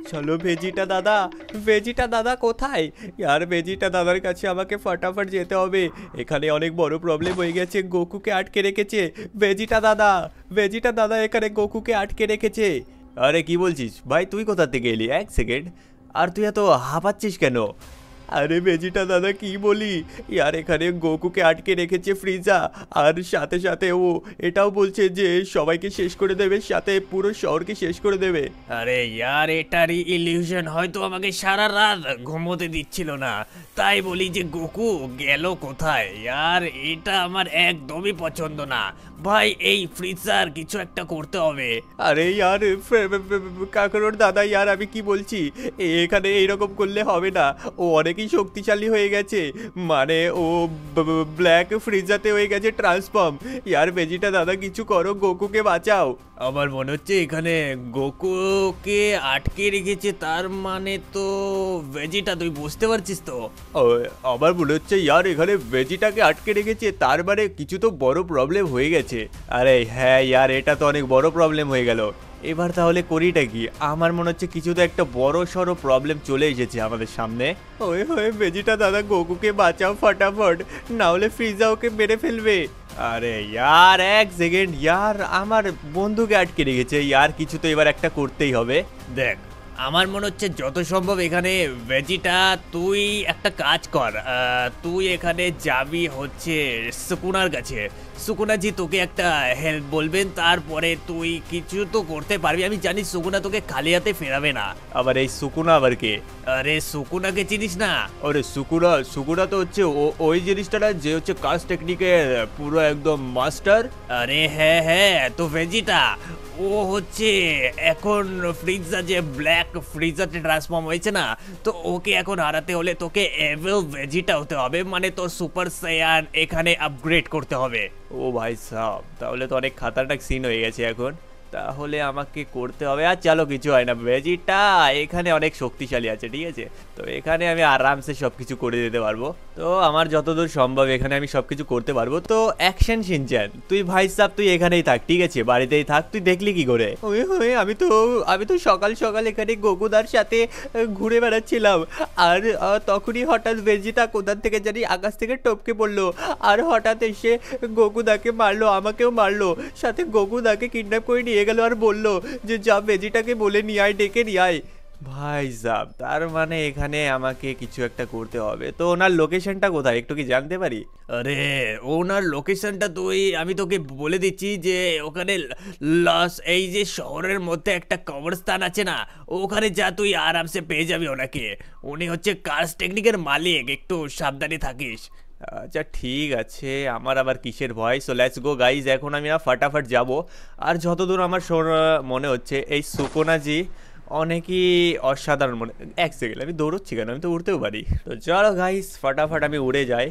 চলো ভেজিটা দাদা, ভেজিটা দাদা কোথায়? ইয়ার ভেজিটা দাদার কাছে আমাকে ফটাফট যেতে হবে। এখানে অনেক বড় প্রবলেম হয়ে গেছে, গোকুকে আটকে রেখেছে ভেজিটা দাদা। ভেজিটা দাদা এখানে গোকুকে আটকে রেখেছে। আরে কি বলছিস ভাই, তুই কোথা থেকে এলি? এক সেকেন্ড, আর তুই এত হাঁপাচ্ছিস কেন? আরে ভেজিটা দাদা কি বলি, ইয়ার এখানে গোকুকে আটকে রেখেছে ফ্রিজা। আর সাথে সাথে ও এটাও বলছে যে সবাইকে শেষ করে দেবে, সাথে পুরো শহরকে শেষ করে দেবে। আরে ইয়ার এটারই ইলিউশন, হয়তো আমাকে সারা রাত ঘুমোতে দিচ্ছিল না, তাই বলি যে গোকু গেল কোথায়। ইয়ার এটা আমার একদমই পছন্দ না ভাই, এই ফ্রিজার কিছু একটা করতে হবে। আরে ইয়ার কাকারোর দাদা, ইয়ার আমি কি বলছি, এখানে এইরকম করলে হবে না। ও অনেকই শক্তিশালী হয়ে গেছে, মানে ও ব্ল্যাক ফ্রিজাতে হয়ে গেছে ট্রান্সফর্ম। ইয়ার ভেজিটা দাদা কিছু করো, গোকুকে বাঁচাও। আমার মনে হচ্ছে এখানে গোকুকে আটকে রেখেছে, তার মানে তো ভেজিটা, তুই বুঝতে পারছিস তো? ও, আমার মনে হচ্ছে ইয়ার এখানে ভেজিটাকে আটকে রেখেছে, তার মানে কিছু তো বড় প্রবলেম হয়ে গেছে। আরে হ্যাঁ ইয়ার, এটা তো অনেক বড় প্রবলেম হয়ে গেল। এবার তাহলে করিটা কি? আমার মনে হচ্ছে কিছু তো একটা বড় সড়ো প্রবলেম চলে এসেছে আমাদের সামনে। ওই হয়ে ভেজিটা দাদা গোকুকে বাঁচাও ফটাফট, না হলে ফ্রিজা ওকে মেরে ফেলবে। আরে ইয়ার এক সেকেন্ড, ইয়ার আমার বন্ধুকে আটকে রেখেছে, ইয়ার কিছু তো এবার একটা করতেই হবে। দেখ, আমার মনে হচ্ছে যত সম্ভব এখানে ভেজিটা তুই একটা কাজ কর, তুই এখানে যাবি হচ্ছে সুকুনার কাছে। সুকুনাজি তোকে একটা হেল্প বলবেন, তারপরে তুই কিছু তো করতে পারবি। আমি জানি সুকুনা তোকে খালি হাতে ফেরাবে না। আবার এই সুকুনা আবার কে? আরে সুকুনাকে চিনিস না? আরে সুকুনা, সুকুনা তো হচ্ছে ওই জিনিসটা না, যে হচ্ছে কাস্ট টেকনিকের পুরো একদম মাস্টার। আরে হ্যাঁ হ্যাঁ, তো ভেজিটা ও হচ্ছে এখন ফ্রিজা, যে ব্ল্যাক ফ্রিজাতে ট্রান্সফর্ম হয়েছে না, তো ওকে এখন হারাতে হলে তোকে এভিল ভেজিটা হতে হবে, মানে তোর সুপার সায়ান এখানে আপগ্রেড করতে হবে। ও ভাই সাহ, তাহলে তো অনেক খাতারনাক সিন হয়ে গেছে এখন। তাহলে আমাকে করতে হবে, আর চলো কিছু হয় না, ভেজিটা এখানে অনেক শক্তিশালী আছে, ঠিক আছে? তো এখানে আমি আরামসে সব কিছু করে দিতে পারবো। তো আমার যতদূর সম্ভব এখানে আমি সব কিছু করতে পারবো। তো অ্যাকশন শিনচ্যান, তুই ভাই সাহ তুই এখানেই থাক, ঠিক আছে? বাড়িতেই থাক। তুই দেখলি কি করে? ওই ওই আমি তো সকাল সকাল এখানে গোকুদার সাথে ঘুরে বেড়াচ্ছিলাম, আর তখনই হঠাৎ ভেজিটা কোথা থেকে জানি আকাশ থেকে টপকে পড়লো, আর হঠাৎ এসে গোকুদাকে মারলো, আমাকেও মারলো, সাথে গোকুদাকে কিডন্যাপ করে নিয়ে গেল, আর বললো যে যা ভেজিটাকে বলে নিয়ে আয়, ডেকে নিয়ে আয়। ভাই সাব, তার মানে এখানে আমাকে কিছু একটা করতে হবে। তো ওনার লোকেশনটা কোথায় একটু কি জানতে পারি? আরে ওনার লোকেশনটা আমি তোকে বলে দিচ্ছি, যে ওখানে লস, এই যে শহরের মধ্যে একটা কবরস্থান আছে না, ওখানে যা, তুই আরামসে পেয়ে যাবি ওনাকে। উনি হচ্ছে কার্স টেকনিকের মালিক, একটু সাবধানে থাকিস। আচ্ছা ঠিক আছে, আমার আবার কিসের ভয়? সো লেটস গো গাইজ, এখন আমি না ফাটাফাট যাব। আর যতদূর আমার মনে হচ্ছে এই সুকোনাজি অনেকই অসাধারণ মনে। এক সেকেন্ড, আমি দৌড়চ্ছি কেন? আমি তো উড়তেও পারি। তো চলো গাইস, ফাটাফাট আমি উড়ে যাই।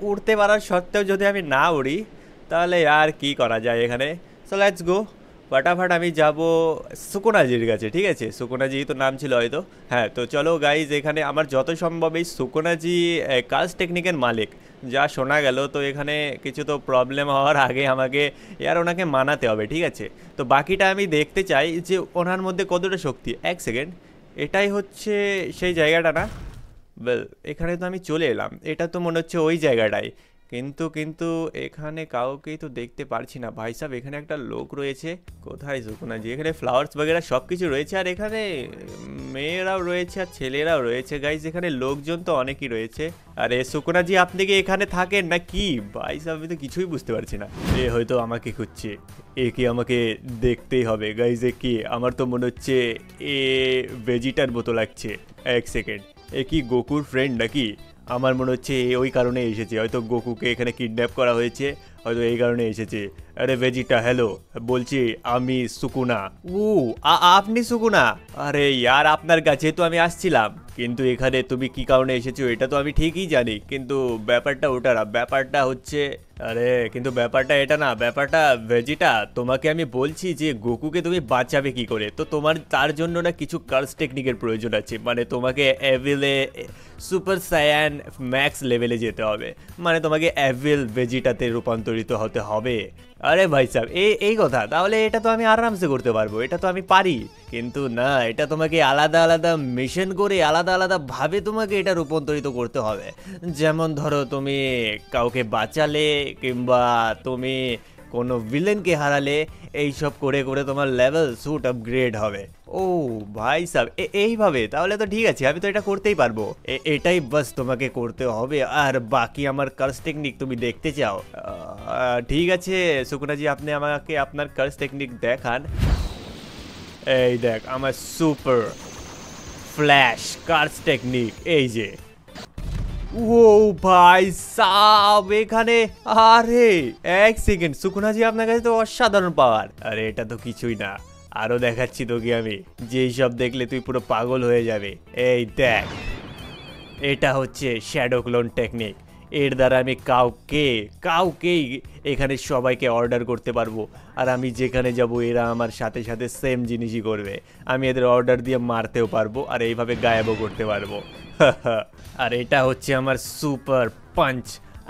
উড়তে পারার সত্ত্বেও যদি আমি না উড়ি, তাহলে আর কি করা যায় এখানে? সো লেটস গো, ফাটাফাট আমি যাব সুকোনাজির কাছে, ঠিক আছে? সুকোনাজি তো নাম ছিল হয়তো। হ্যাঁ, তো চলো গাইজ, এখানে আমার যত সম্ভব এই সুকোনাজি কাস্ট টেকনিকের মালিক যা শোনা গেল, তো এখানে কিছু তো প্রবলেম হওয়ার আগে আমাকে ওনাকে মানাতে হবে, ঠিক আছে? তো বাকিটা আমি দেখতে চাই যে ওনার মধ্যে কতটা শক্তি। এক সেকেন্ড, এটাই হচ্ছে সেই জায়গাটা না? ওয়েল, এখানে তো আমি চলে এলাম, এটা তো মনে হচ্ছে ওই জায়গাটাই। কিন্তু কিন্তু এখানে কাউকেই তো দেখতে পারছি না। ভাই সাহেব, এখানে একটা লোক রয়েছে। কোথায় সুকুনাজি? এখানে ফ্লাওয়ার্স বগেরা সব কিছু রয়েছে, আর এখানে মেয়েরাও রয়েছে আর ছেলেরাও রয়েছে। গাইজ, এখানে লোকজন তো অনেকই রয়েছে। আরে সুকুনাজি, আপনি কি এখানে থাকেন না কি? ভাই সাহেব, আমি তো কিছুই বুঝতে পারছি না। এ হয়তো আমাকে খুঁজছে, একে আমাকে দেখতেই হবে। গাইজ, এ কি? আমার তো মনে হচ্ছে এ ভেজিটার মতো লাগছে। এক সেকেন্ড, এ কি গোকুর ফ্রেন্ড নাকি? আমার মনে হচ্ছে ওই কারণে এসেছে, হয়তো গোকুকে এখানে কিডন্যাপ করা হয়েছে, হয়তো এই কারণে এসেছে। আরে ভেজিটা, হ্যালো, বলছি আমি সুকুনা। ও, আপনি সুকুনা? আরে ইয়ার, আপনার কাছে তো আমি আসছিলাম, কিন্তু এখানে তুমি কি কারণে এসেছো এটা তো আমি ঠিকই জানি, কিন্তু ব্যাপারটা ওটা না। ব্যাপারটা হচ্ছে, আরে কিন্তু ব্যাপারটা এটা না, ব্যাপারটা ভেজিটা, তোমাকে আমি বলছি যে গোকুকে তুমি বাঁচাবে কি করে? তো তোমার তার জন্য না কিছু কার্স টেকনিকের প্রয়োজন আছে, মানে তোমাকে এভিলে সুপার সায়ান ম্যাক্স লেভেলে যেতে হবে, মানে তোমাকে এভিল ভেজিটাতে রূপান্তরিত হতে হবে। আরে ভাই সাহেব এই কথা, তাহলে এটা তো আমি আরামসে করতে পারবো, এটা তো আমি পারি। কিন্তু না, এটা তোমাকে আলাদা আলাদা মিশন করে আলাদা আলাদা ভাবে তোমাকে এটা রূপান্তরিত করতে হবে। যেমন ধরো তুমি কাউকে বাঁচালে কিংবা তুমি কোনো ভিলেনকে হারালে, এইসব করে করে তোমার লেভেল স্যুট আপগ্রেড হবে। ও ভাই সাহেব এইভাবে, তাহলে তো ঠিক আছে, আমি তো এটা করতেই পারবো। এটাই বাস তোমাকে করতে হবে। আর বাকি আমার কার্স টেকনিক তুমি দেখতে চাও? ঠিক আছে সুকুনাজি, আপনি আমাকে আপনার কার্স টেকনিক দেখান। এই দেখ আমার সুপার ফ্ল্যাশ কার্স টেকনিক, এই যে। ও ভাই সাব, এখানে আরে এক সেকেন্ড, সুকুনাজি আপনার কাছে তো অসাধারণ পাওয়ার। আরে এটা তো কিছুই না, আরো দেখাচ্ছি তোকে আমি, যেই সব দেখলে তুই পুরো পাগল হয়ে যাবে। এই দেখ, এটা হচ্ছে শ্যাডো ক্লোন টেকনিক। এর দ্বারা আমি কাউকেই এখানে সবাইকে অর্ডার করতে পারবো। আর আমি যেখানে যাব এরা আমার সাথে সাথে সেম জিনিসই করবে। আমি এদের অর্ডার দিয়ে মারতেও পারবো আর এইভাবে গায়েবও করতে পারবো। আর এটা হচ্ছে আমার super punch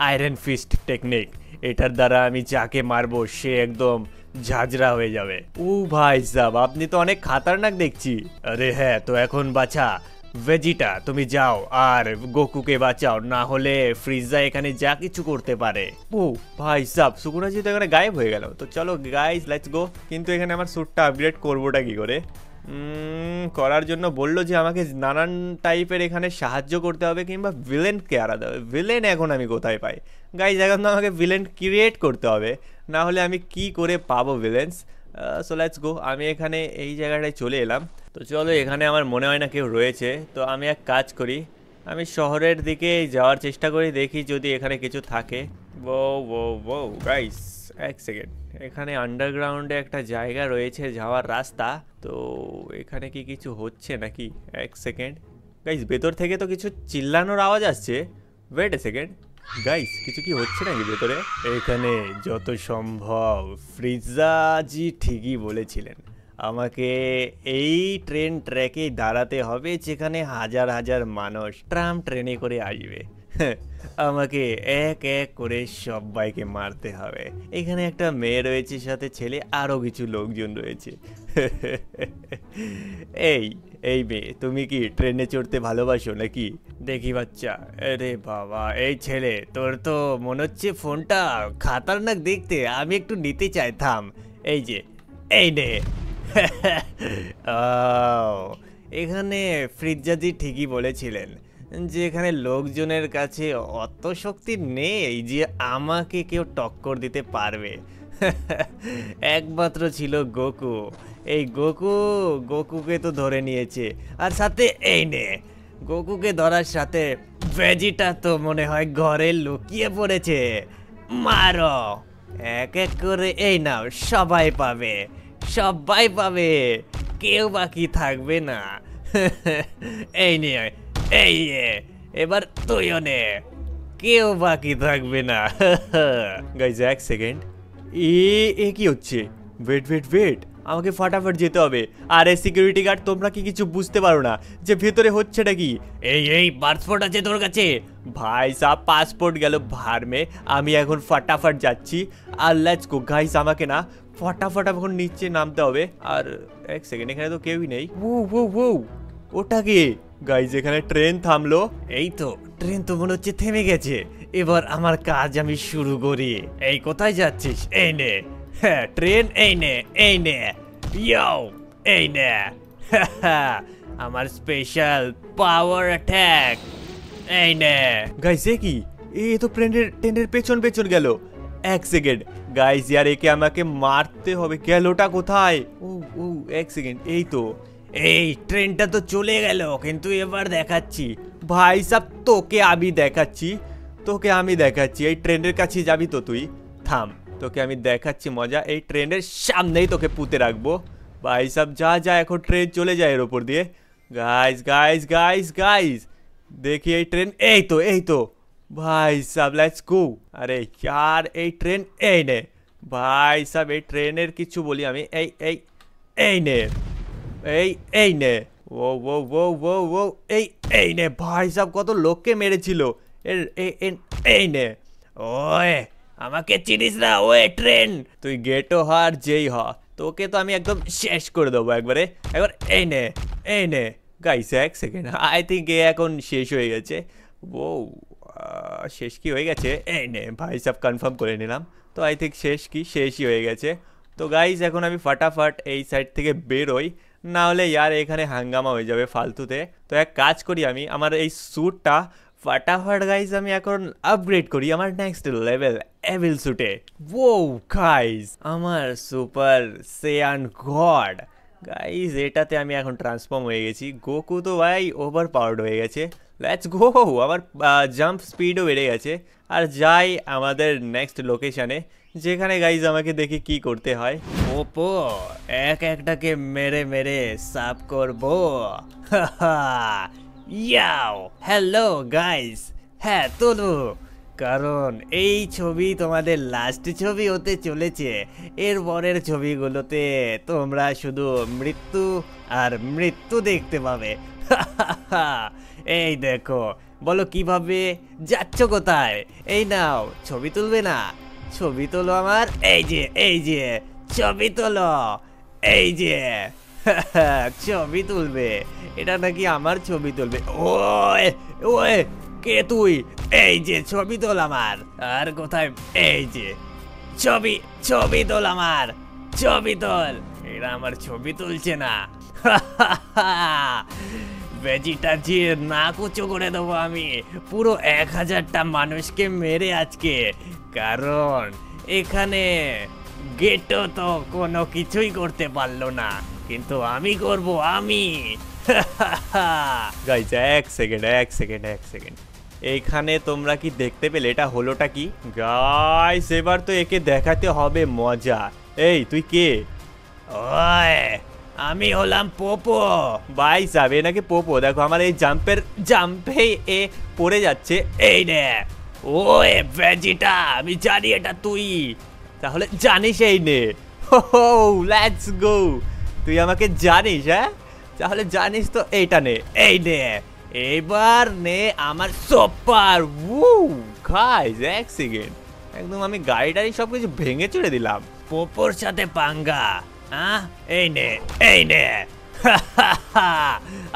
iron fist technique. এটার দ্বারা আমি যাকে মারবো সে একদম ঝাঁঝরা হয়ে যাবে। ও ভাই সাব, আপনি তো অনেক খাতারনাক দেখছি। আরে হ্যাঁ, তো এখন বাছা ভেজিটা, তুমি যাও আর গোকুকে বাঁচাও, না হলে ফ্রিজা এখানে যা কিছু করতে পারে। ও ভাই সাব, সুকুনাজি তো এখানে গায়েব হয়ে গেল। তো চলো গাইস, লেটস গো। কিন্তু এখানে আমার স্যুটটা আপগ্রেড করবোটা কি করে? করার জন্য বললো যে আমাকে নানান টাইপের এখানে সাহায্য করতে হবে কিংবা ভিলেনকে হারাতে হবে। ভিলেন এখন আমি কোথায় পাই? গাইস, এখন তো আমাকে ভিলেন ক্রিয়েট করতে হবে, না হলে আমি কি করে পাবো ভিলেন্স? So let's go. আমি এখানে এই জায়গাটায় চলে এলাম। তো চলো, এখানে আমার মনে হয় না কেউ রয়েছে। তো আমি এক কাজ করি, আমি শহরের দিকে যাওয়ার চেষ্টা করি, দেখি যদি এখানে কিছু থাকে। ও গাইস, এক সেকেন্ড, এখানে আন্ডারগ্রাউন্ডে একটা জায়গা রয়েছে যাওয়ার রাস্তা। তো এখানে কি কিছু হচ্ছে নাকি? এক সেকেন্ড গাইস, ভেতর থেকে তো কিছু চিল্লানোর আওয়াজ আসছে। ওয়েট এ সেকেন্ড গাইস, কিছু কি হচ্ছে নাকি ভেতরে? এখানে যত সম্ভব ফ্রিজাজি ঠিকই বলেছিলেন, আমাকে এই ট্রেন ট্র্যাকে দাঁড়াতে হবে যেখানে হাজার হাজার মানুষ ট্রাম ট্রেনে করে আসবে। আমাকে এক এক করে সবাইকে মারতে হবে। এখানে একটা মেয়ে রয়েছে, সাথে ছেলে, আরও কিছু লোকজন রয়েছে। এই এই মেয়ে, তুমি কি ট্রেনে চড়তে ভালোবাসো নাকি? দেখি বাচ্চা, আরে বাবা, এই ছেলে, তোর তো মনে হচ্ছে ফোনটা খাতারনাক দেখতে, আমি একটু নিতে চাই, থাম। এই যে, এই নে। এখানে ফ্রিজাজি ঠিকই বলেছিলেন যে এখানে লোকজনের কাছে অত শক্তি নেই যে আমাকে কেউ টক্কর দিতে পারবে। একমাত্র ছিল গোকু। এই গোকুকে তো ধরে নিয়েছে, আর সাথে এই নে, গোকুকে ধরার সাথে ভেজিটা তো মনে হয় ঘরে লুকিয়ে পড়েছে। মারো এক এক করে, এই নাও, সবাই পাবে, কেউ বাকি থাকবে না। এই নিয়ে, এই এবার তুইও নে, কেউ বাকি থাকবে না। গাইজ এক সেকেন্ড, এ কি হচ্ছে? ওয়েট, আমাকে ফাটাফাট যেতে হবে। আরে সিকিউরিটি গার্ড, তোমরা কি কিছু বুঝতে পারো না যে ভেতরে হচ্ছেটা কি? এই পাসপোর্ট আছে তোর কাছে? ভাই সাব, পাসপোর্ট গেল ভারমে, আমি এখন ফাটাফাট যাচ্ছি। আর লেটস গো গাইস, আমাকে না ফটাফট এখন নিচে নামতে হবে। আর এক সেকেন্ড, এখানে তো কেউই নেই। ও ওটা কি গাইস? এখানে ট্রেন থামলো। এই তো, ট্রেন তো মনে হচ্ছে থেমে গেছে। এবার আমার কাজ আমি শুরু করি। এই কোথায় যাচ্ছিস? এই নে, হ্যাঁ ট্রেন, এই নে ইয়ো, এই নে। আমার স্পেশাল পাওয়ার অ্যাটাক, এই নে। গাইস এ কি? এ তো ট্রেনের পেছন গেল। এক সেকেন্ড গাইস, यार একে আমাকে মারতে হবে। গেলটা কোথায়? ও এক সেকেন্ড, এই তো, এই ট্রেনটা তো চলে গেল, কিন্তু এবার দেখাচ্ছি ভাই সাব, তোকে আমি দেখাচ্ছি। এই ট্রেনের কাছে যাবি তো তুই? থাম, তোকে আমি দেখাচ্ছি মজা। এই ট্রেনের সামনেই তোকে পুঁতে রাখবো। ভাই সাব যা, এখন ট্রেন চলে যায় এর ওপর দিয়ে। গাইস, দেখি এই ট্রেন, এই তো ভাই সাব, লেটস গো। আরে यार এই ট্রেন, এই নে ভাই সাব, এই ট্রেনের কিছু বলি আমি, এই নে, এই নে। ও এই নে ভাই সাব, কত লোককে মেরেছিল। এই নে। ওয়ে আমাকে চিনিস না? Way train. তুই গেটো হ আর যেই হ, তোকে তো আমি একদম শেষ করে দেবো একবারে। একবার এই নে, এই নে। গাইস এক সেকেন্ড, আই থিঙ্ক এ এখন শেষ হয়ে গেছে। ও শেষ কি হয়ে গেছে? এই নে ভাই সব কনফার্ম করে নিলাম। তো আই থিঙ্ক শেষ কি শেষই হয়ে গেছে। তো গাইস এখন আমি ফাটাফাট এই সাইড থেকে বেরোই, না হলে ইয়ার এখানে হাঙ্গামা হয়ে যাবে ফালতুতে। তো এক কাজ করি, আমি আমার এই স্যুটটা ফাটাফাট গাইস আমি এখন আপগ্রেড করি আমার নেক্সট লেভেল এভিল স্যুটে। ও গাইস আমার সুপার সেয়ান গড গাইস, এটাতে আমি এখন ট্রান্সফর্ম হয়ে গেছি। গোকু তো ভাই ওভার পাওয়ার্ড হয়ে গেছে। লেটস গো, আমার জাম্প স্পিডও বেড়ে গেছে। আর যাই আমাদের নেক্সট লোকেশানে, যেখানে গাইজ আমাকে দেখি কি করতে হয়। ওপো এক একটাকে মেরে মেরে সাফ করবো। ইয়াও হ্যালো গাইস, হ্যাঁ তোলো, কারণ এই ছবি তোমাদের লাস্ট ছবি হতে চলেছে। এর পরের ছবিগুলোতে তোমরা শুধু মৃত্যু আর মৃত্যু দেখতে পাবে। এই দেখো, বলো কিভাবে যাচ্ছ কোথায়? এই নাও ছবি তুলবে না? ছবি তোলো আমার, এই যে এই যে ছবি তোলো, এই যে। ছবি তুলবে? এটা নাকি আমার ছবি তুলবে? ওই ওই কে তুই? এই যে ছবি তোল আমার। আর কোথায়? এই যে ছবি, ছবি তোল আমার, ছবি তোল। এরা আমার ছবি তুলছে না। ভেজিটাজির নাক উঁচু করে দেবো আমি পুরো 1000টা মানুষকে মেরে আজকে। কারণ এখানে গেটো তো কোনো কিছুই করতে পারলো না, কিন্তু আমি করব, আমি। গাইজ এক সেকেন্ড, এক সেকেন্ড, এক সেকেন্ড, এইখানে তোমরা কি দেখতে পেলে? এটা হলোটা কি গাইস? এবার তো একে দেখাতে হবে মজা। এই তুই কে? ওই আমি হলাম পোপো। ভাই যাবে নাকি পোপো? দেখো আমার এই জাম্পে এ পড়ে যাচ্ছে। এই নে, ওই ভেজিটা, আমি জানি এটা তুই। তাহলে জানিস এই নে। লেটস গো, তুই আমাকে জানিস? হ্যাঁ তাহলে জানিস তো এইটা নে, এই নে, এবার নে আমার সুপার। গাইস এক সেকেন্ড, একদম আমি গাড়ি টাড়ি সব কিছু ভেঙে চড়ে দিলাম। পোপোর সাথে পাঙ্গা? এই নে, এই নে।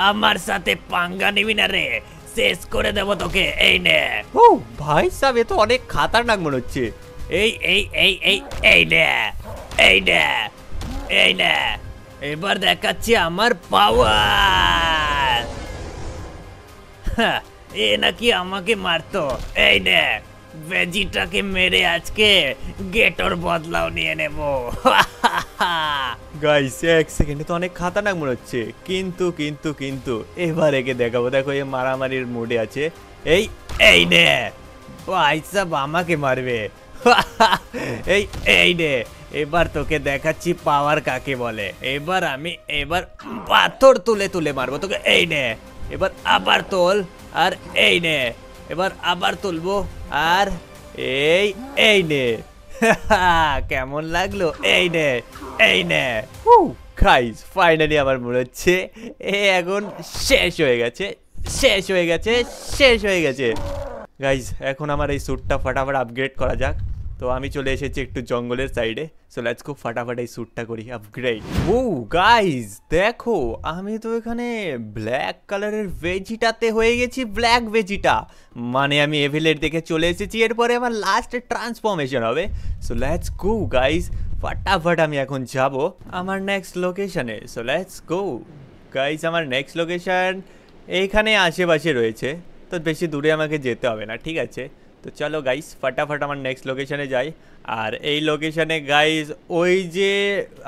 আমার সাথে পাঙ্গা নিবি না রে, শেষ করে দেবো তোকে। এই নে। ও ভাই সাহেব, এ তো অনেক খাতারনাক মনে হচ্ছে। এই এই এই এই এই নে, এই নে, এই নে। এবার দেখাচ্ছি আমার পাওয়ার। এ নাকি আমাকে মারতো। এই নে, ভেজিটাকে মেরে আজকে গেটোর বদলাও নিয়ে নেব। গাইস এক সেকেন্ডে তো অনেক খাতারনাক মনে হচ্ছে, কিন্তু কিন্তু কিন্তু এবার একে দেখাবো। দেখো এ মারামারির মুডে আছে। এই এই নে, ভাই সাহেব আমাকে মারবে। এই এই নে, এবার তোকে দেখাচ্ছি পাওয়ার কাকে বলে। এবার পাথর তুলে তুলে মারবো তোকে। এই নে, এবার আবার তোল, আর এই নে, এবার আবার তুলবো, আর এই এই নে। কেমন লাগলো? এই নে, এই নে। গাইস ফাইনালি আমার মনে হচ্ছে এ এখন শেষ হয়ে গেছে, শেষ হয়ে গেছে, শেষ হয়ে গেছে। গাইস এখন আমার এই স্যুটটা ফাটাফাট আপগ্রেড করা যাক। তো আমি চলে এসেছি একটু জঙ্গলের সাইডে। সো লেটস গো, ফাটাফাট এই স্যুটটা করি আপগ্রেড। গাইস দেখো, আমি তো এখানে ব্ল্যাক কালারের ভেজিটাতে হয়ে গেছি, ব্ল্যাক ভেজিটা। মানে আমি এভিলের দেখে চলে এসেছি, এরপরে আমার লাস্ট ট্রান্সফরমেশন হবে। সো লেটস গো গাইস, ফাটাফাট আমি এখন যাব আমার নেক্সট লোকেশনে। সো লেটস গো গাইস, আমার নেক্সট লোকেশন এইখানে আশেপাশে রয়েছে, তো বেশি দূরে আমাকে যেতে হবে না, ঠিক আছে? তো চলো গাইস ফাটাফাট আমার নেক্সট লোকেশনে যাই। আর এই লোকেশনে গাইস ওই যে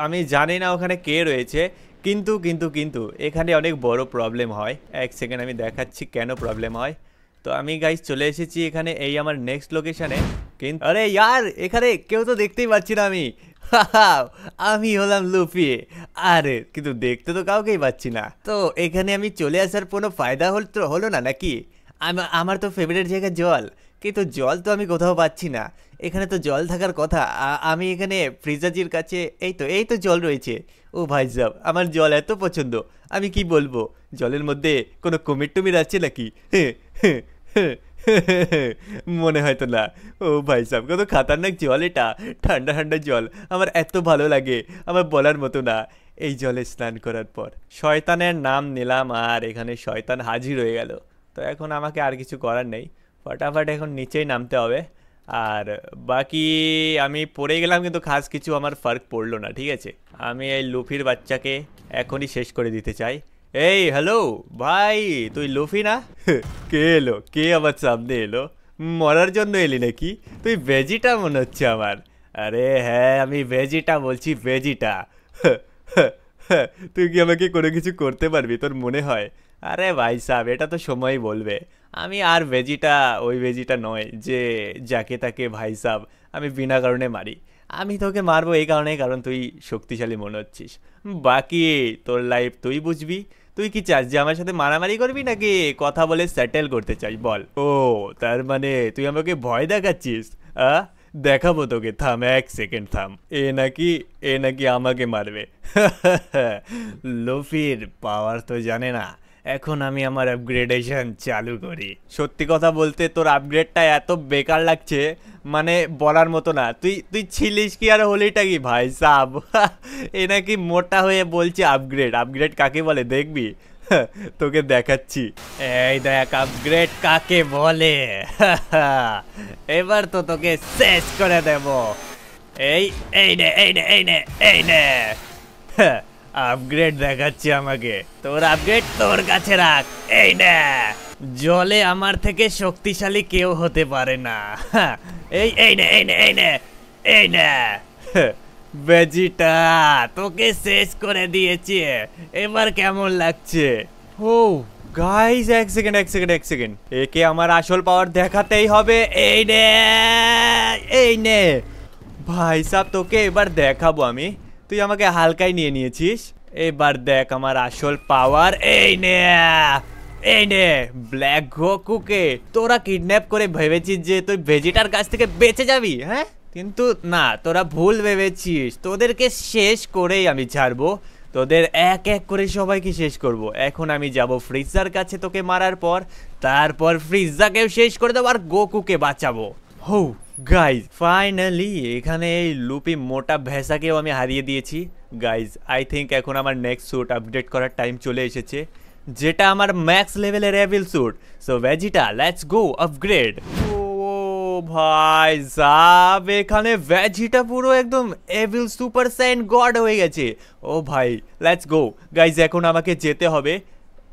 আমি জানি না ওখানে কে রয়েছে, কিন্তু কিন্তু কিন্তু এখানে অনেক বড় প্রবলেম হয়। এক সেকেন্ড আমি দেখাচ্ছি কেন প্রবলেম হয়। তো আমি গাইস চলে এসেছি এখানে এই আমার নেক্সট লোকেশনে, কিন্তু আরে ইয়ার এখানে কেউ তো দেখতেই পাচ্ছি না আমি। আমি হলাম লুফি, আরে কিন্তু দেখতে তো কাউকেই পাচ্ছি না। তো এখানে আমি চলে আসার কোনো ফায়দা হলো না নাকি? আমার তো ফেভারিট জায়গা জল, কিন্তু জল তো আমি কোথাও পাচ্ছি না। এখানে তো জল থাকার কথা। আমি এখানে ফ্রিজাজির কাছে, এই তো জল রয়েছে। ও ভাই সাহেব, আমার জল এত পছন্দ, আমি কি বলবো। জলের মধ্যে কোনো কুমির টুমির আছে নাকি? মনে হয় তো না। ও ভাই সাহেব, কত খাতারনাক জল এটা, ঠান্ডা ঠান্ডা জল, আমার এত ভালো লাগে, আমার বলার মতো না। এই জলে স্নান করার পর শয়তানের নাম নিলাম আর এখানে শয়তান হাজির হয়ে গেল। তো এখন আমাকে আর কিছু করার নেই, ফটাফট এখন নিচেই নামতে হবে। আর বাকি আমি পড়ে গেলাম কিন্তু খাস কিছু আমার ফার্ক পড়লো না, ঠিক আছে। আমি এই লুফির বাচ্চাকে এখনই শেষ করে দিতে চাই। এই হ্যালো ভাই, তুই লুফি না? কে এলো, কে আমার সামনে এলো? মরার জন্য এলি নাকি? তুই ভেজিটা মনে হচ্ছে আমার। আরে হ্যাঁ, আমি ভেজিটা বলছি, ভেজিটা। তুই কি আমাকে কোনো কিছু করতে পারবি তোর মনে হয়? আরে ভাই সাহেব, এটা তো সময়ই বলবে। আমি আর ভেজিটা ওই ভেজিটা নয় যে যাকে তাকে ভাই সাহেব আমি বিনা কারণে মারি। আমি তোকে মারবো এই কারণে, কারণ তুই শক্তিশালী মনে হচ্ছিস। বাকি তোর লাইফ তুই বুঝবি। তুই কি চাস যে আমার সাথে মারামারি করবি নাকি কথা বলে সেটেল করতে চাস বল? ও তার মানে তুই আমাকে ভয় দেখাচ্ছিস? আ দেখাবো তোকে, থাম, এক সেকেন্ড থাম। এ নাকি আমাকে মারবে। লুফির পাওয়ার তো জানে না। এখন আমি আমার আপগ্রেডেশন চালু করি। সত্যি কথা বলতে তোর আপগ্রেডটা এত বেকার লাগছে, মানে বলার মতো না। তুই তুই ছিলিস কি আর হলিটা কি ভাই সাব? এ নাকি মোটা হয়ে বলছে আপগ্রেড। আপগ্রেড কাকে বলে দেখবি? তোকে দেখাচ্ছি। এই দেখ আপগ্রেড কাকে বলে। এবার তো তোকে শেষ করে দেব। এই এই নে এই নে এই নে এই নে। আপগ্রেড দেখাচ্ছি আমাকে। তোর আপগ্রেড তোর কাছে রাখ। এই নে। জলে আমার থেকে শক্তিশালী কেউ হতে পারে না। এই এই নে এই নে এই নে এই নে। ভেজিটা তোকে শেষ করে দিয়েছি, এবার কেমন লাগছে? ও গাইস, এক সেকেন্ড এক সেকেন্ড এক সেকেন্ড, একে আমার আসল পাওয়ার দেখাতেই হবে। এই নে এই নে। ভাই সাহেব তোকে এবার দেখাবো আমি। তুই আমাকে হালকাই নিয়ে নিয়েছিস, এবার দেখ আমার আসল পাওয়ার। এই নে এই নে। ব্ল্যাক গোকুকে তোরা কিডন্যাপ করে ভেবেছিস যে তুই ভেজিটার কাছ থেকে বেঁচে যাবি, হ্যাঁ? কিন্তু না, তোরা ভুল ভেবেছিস। তোদেরকে শেষ করেই আমি ছাড়বো। তোদের এক এক করে সবাইকে শেষ করব। এখন আমি যাব ফ্রিজার কাছে তোকে মারার পর, তারপর ফ্রিজাকেও শেষ করে দেবো আর গোকুকে বাঁচাবো। হো গাইজ, ফাইনালি এখানে এই লুপি মোটা ভেসাকেও আমি হারিয়ে দিয়েছি। গাইজ আই থিঙ্ক এখন আমার নেক্সট স্যুট আপডেট করার টাইম চলে এসেছে, যেটা আমার ম্যাক্স লেভেলের evil suit. So Vegeta let's go upgrade. ও ভাই সাব, এখানে ভেজিটা পুরো একদম এভিল সুপার সাইন গড হয়ে গেছে। ও ভাই লেটস গো গাইজ, এখন আমাকে যেতে হবে।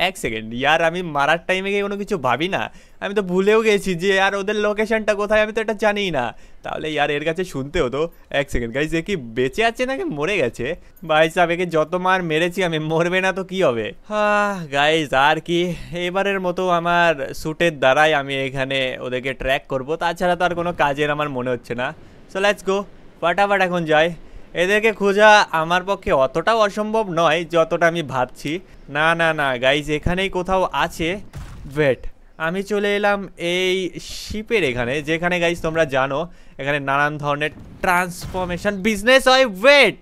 এক সেকেন্ড ইয়ার, আমি মারার টাইমে গিয়ে কোনো কিছু ভাবি না। আমি তো ভুলেও গেছি যে আর ওদের লোকেশনটা কোথায়, আমি তো এটা জানিই না। তাহলে ইয়ার এর কাছে শুনতে হতো। এক সেকেন্ড গাইজ, এ কি বেঁচে আছে নাকি মরে গেছে? ভাই সাহেব একে যত মার মেরেছি আমি, মরবে না তো কি হবে? হ্যাঁ গাইজ, আর কি এবারের মতো আমার স্যুটের দ্বারাই আমি এখানে ওদেরকে ট্র্যাক করব, তাছাড়া তো আর কোনো কাজের আমার মনে হচ্ছে না। সো লেটস গো, ফাটাফাট এখন যাই। এদেরকে খোঁজা আমার পক্ষে অতটাও অসম্ভব নয় যতটা আমি ভাবছি। না না না গাইজ, এখানেই কোথাও আছে। ওয়েট, আমি চলে এলাম এই শিপের এখানে, যেখানে গাইজ তোমরা জানো এখানে নানান ধরনের ট্রান্সফরমেশন বিজনেস হয়। ওয়েট,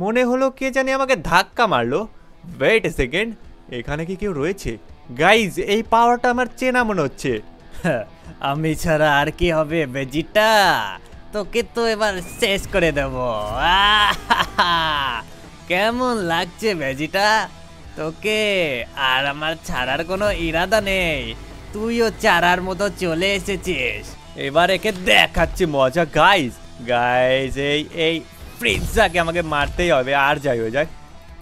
মনে হলো কে জানি আমাকে ধাক্কা মারলো। ওয়েট এ সেকেন্ড, এখানে কি কেউ রয়েছে? গাইজ এই পাওয়ারটা আমার চেনা মনে হচ্ছে। আমি ছাড়া আর কি হবে ভেজিটা? তোকে তো এবার শেষ করে দেব। কেমন লাগছে ভেজিটা তোকে? আর আমার ছাড়ার কোনো ইরাদা নেই, তুইও চারার মতো চলে এসেছিস। এবার একে দেখাচ্ছি মজা। গাইজ গাইজ এই এই ফ্রিজাকে আমাকে মারতেই হবে, আর যাই হয়ে যাক।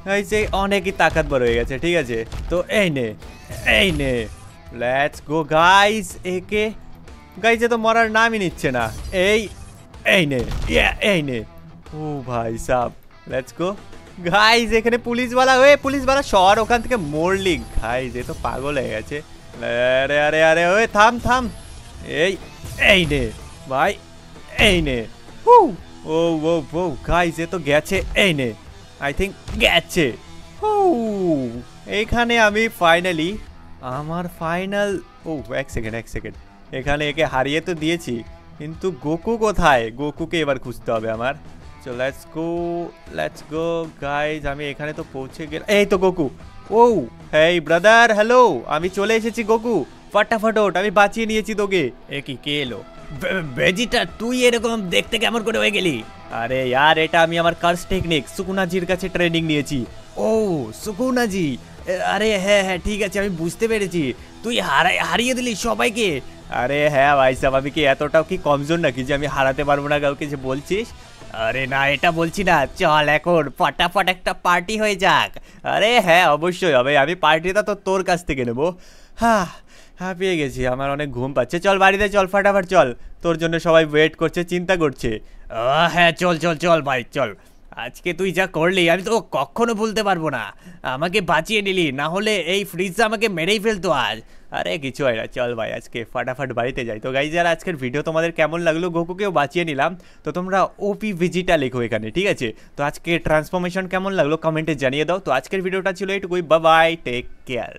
গাইজ এই অনেকই তাকাতবর হয়ে গেছে, ঠিক আছে। তো এই নে এই নে, লেটস গো গাইজ। একে গাইজ তো মরার নামই নিচ্ছে না। এই এই নে এই নে। ও ভাই সাব, লেটস গো গাইজ। এখানে পুলিশওয়ালা, পুলিশওয়ালা শহর, ওখান থেকে মরলি। গাইজ এ তো পাগল হয়ে গেছে। আরে আরে আরে ওই থাম থাম। এই এই নে ভাই, এই নে। ও ও ও গাইজ এ তো গেছে। এই নে, আই থিঙ্ক গেছে। ও এখানে আমি ফাইনালি আমার ফাইনাল। ও এক সেকেন্ড এক সেকেন্ড, এখানে একে হারিয়ে তো দিয়েছি, কিন্তু গোকু কোথায়? গোকুকে এবার খুঁজতে হবে আমার। চো লেটস গো গাইজ। আমি এখানে তো পৌঁছে গেলাম। এই তো গোকু। ও হেই ব্রাদার, হ্যালো, আমি চলে এসেছি গোকু। फटाफट ওঠ, আমি বাঁচিয়ে নিয়েছি তোকে। এ কি, কে এলো? ভেজিটা তুই এরকম দেখতে কেমন করে হয়ে গেলি? আরে यार, এটা আমি আমার কার্স টেকনিক সুকুনাজির কাছে ট্রেনিং নিয়েছি। ও সুকুনাজি, আরে হ্যাঁ হ্যাঁ ঠিক আছে, আমি বুঝতে পেরেছি। তুই হারিয়ে দিলি সবাইকে। আরে হ্যাঁ ভাই সাহেব, আমি কি এতটাও কি কমজোর নাকি যে আমি হারাতে পারবো না কাউকে যে বলছিস? আরে না, এটা বলছি না, চল এখন ফটাফট একটা পার্টি হয়ে যাক। আরে হ্যাঁ অবশ্যই হবে, আমি পার্টিটা তো তোর কাছ থেকে নেবো। হ্যাঁ হাঁপিয়ে গেছি, আমার অনেক ঘুম পাচ্ছে। চল বাড়িতে চল, ফাটাফাট চল, তোর জন্য সবাই ওয়েট করছে, চিন্তা করছে। হ্যাঁ চল চল চল ভাই চল। আজকে তুই যা করলি আমি তো কখনো ভুলতে পারবো না। আমাকে বাঁচিয়ে নিলি, না হলে এই ফ্রিজটা আমাকে মেরেই ফেলতো আজ। আরে কিছু হয় না, চল ভাই আজকে ফাটাফাট বাড়িতে যাই। তো গাইজ যারা আজকের ভিডিও তোমাদের কেমন লাগলো, গোকুকেও বাঁচিয়ে নিলাম, তো তোমরা ওপি ভিজিটা লেখো এখানে, ঠিক আছে? তো আজকে ট্রান্সফরমেশন কেমন লাগলো কমেন্টে জানিয়ে দাও। তো আজকের ভিডিওটা ছিল এইটুকুই, বাই বাই, টেক কেয়ার।